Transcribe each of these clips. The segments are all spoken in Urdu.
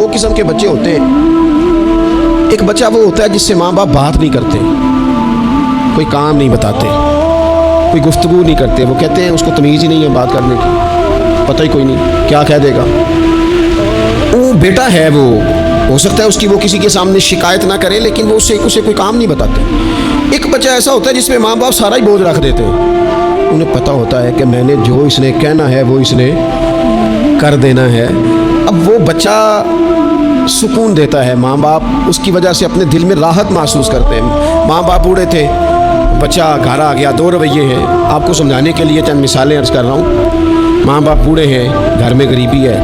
دو قسم کے بچے ہوتے ہیں. ایک بچہ وہ ہوتا ہے جس سے ماں باپ بات نہیں کرتے, کوئی کام نہیں بتاتے, کوئی گفتگو نہیں کرتے. وہ کہتے ہیں اس کو تمیز ہی نہیں ہے بات کرنے کی, پتہ ہی کوئی نہیں کیا کہہ دے گا. وہ بیٹا ہے, وہ ہو سکتا ہے اس کی وہ کسی کے سامنے شکایت نہ کرے, لیکن وہ اسے کوئی کام نہیں بتاتے. ایک بچہ ایسا ہوتا ہے جس میں ماں باپ سارا ہی بوجھ رکھ دیتے ہیں. انہیں پتہ ہوتا ہے کہ میں نے جو اس نے کہنا ہے وہ اس نے کر دینا ہے. اب وہ بچہ سکون دیتا ہے, ماں باپ اس کی وجہ سے اپنے دل میں راحت محسوس کرتے ہیں. ماں باپ بوڑھے تھے, بچہ گھر آ گیا, دو رویے ہیں. آپ کو سمجھانے کے لیے چند مثالیں عرض کر رہا ہوں. ماں باپ بوڑھے ہیں, گھر میں غریبی ہے,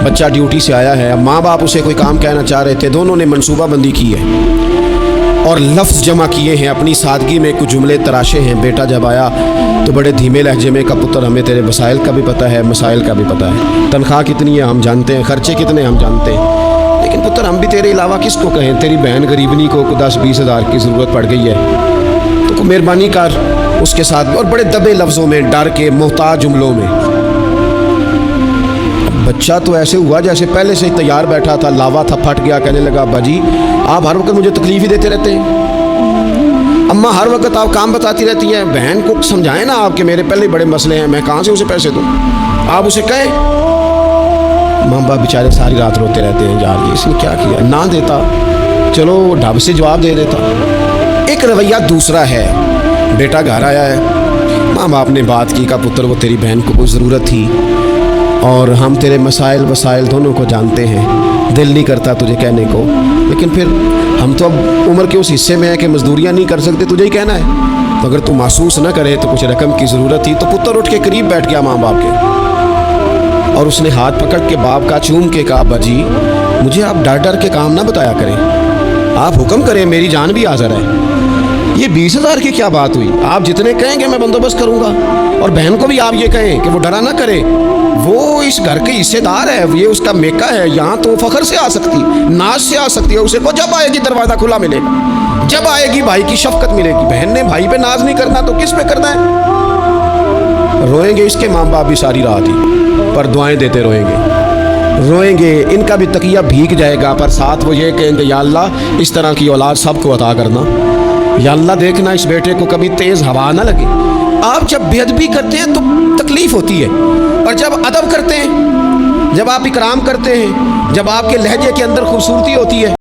بچہ ڈیوٹی سے آیا ہے. اب ماں باپ اسے کوئی کام کہنا چاہ رہے تھے, دونوں نے منصوبہ بندی کی ہے اور لفظ جمع کیے ہیں, اپنی سادگی میں کچھ جملے تراشے ہیں. بیٹا جب آیا تو بڑے دھیمے لہجے میں, کا پتر ہمیں تیرے وسائل کا بھی پتہ ہے, مسائل کا بھی پتہ ہے, تنخواہ کتنی ہے ہم جانتے ہیں, خرچے کتنے ہم جانتے ہیں, لیکن پتر ہم بھی تیرے علاوہ کس کو کہیں. تیری بہن غریبنی کو 10-20 ہزار کی ضرورت پڑ گئی ہے, تو مہربانی کر اس کے ساتھ. اور بڑے دبے لفظوں میں, ڈر کے, محتاج جملوں میں. بچہ تو ایسے ہوا جیسے پہلے سے ہی تیار بیٹھا تھا, لاوا تھا, پھٹ گیا. کہنے لگا ابا جی آپ ہر وقت مجھے تکلیف ہی دیتے رہتے ہیں, اماں ہر وقت آپ کام بتاتی رہتی ہیں, بہن کو سمجھائیں نا آپ کہ میرے پہلے بڑے مسئلے ہیں, میں کہاں سے اسے پیسے دوں, آپ اسے کہیں. ماں باپ بیچارے ساری رات روتے رہتے ہیں, یار اس نے کیا کیا, نہ دیتا چلو ڈھب سے جواب دے دیتا. ایک رویہ دوسرا ہے, بیٹا گھر آیا ہے, ماں باپ نے بات کی, کا پتر وہ تیری بہن کو کوئی ضرورت تھی اور ہم تیرے مسائل وسائل دونوں کو جانتے ہیں, دل نہیں کرتا تجھے کہنے کو, لیکن پھر ہم تو اب عمر کے اس حصے میں ہیں کہ مزدوریاں نہیں کر سکتے, تجھے ہی کہنا ہے. تو اگر تو محسوس نہ کرے تو کچھ رقم کی ضرورت تھی. تو پتر اٹھ کے قریب بیٹھ گیا ماں باپ کے, اور اس نے ہاتھ پکڑ کے باپ کا چوم کے کہا ابا جی مجھے آپ ڈر ڈر کے کام نہ بتایا کریں, آپ حکم کریں, میری جان بھی حاضر ہے. یہ 20 ہزار کی کیا بات ہوئی, آپ جتنے کہیں گے میں بندوبست کروں گا. اور بہن کو بھی آپ یہ کہیں کہ وہ ڈرا نہ کرے, وہ اس گھر کے حصے دار ہے, یہ اس کا میکا ہے, یہاں تو فخر سے آ سکتی, ناز سے آ سکتی ہے. اسے کو جب آئے گی دروازہ کھلا ملے گا, جب آئے گی بھائی کی شفقت ملے گی. بہن نے بھائی پہ ناز نہیں کرنا تو کس پہ کرنا ہے. روئیں گے اس کے ماں باپ بھی ساری رات ہی, پر دعائیں دیتے روئیں گے, روئیں گے. ان کا بھی تکیہ بھیگ جائے گا, پر ساتھ وہ یہ کہیں گے یا اللہ اس طرح کی اولاد سب کو عطا کرنا, یا اللہ دیکھنا اس بیٹے کو کبھی تیز ہوا نہ لگے. آپ جب بے ادبی کرتے ہیں تو تکلیف ہوتی ہے, اور جب ادب کرتے ہیں, جب آپ اکرام کرتے ہیں, جب آپ کے لہجے کے اندر خوبصورتی ہوتی ہے,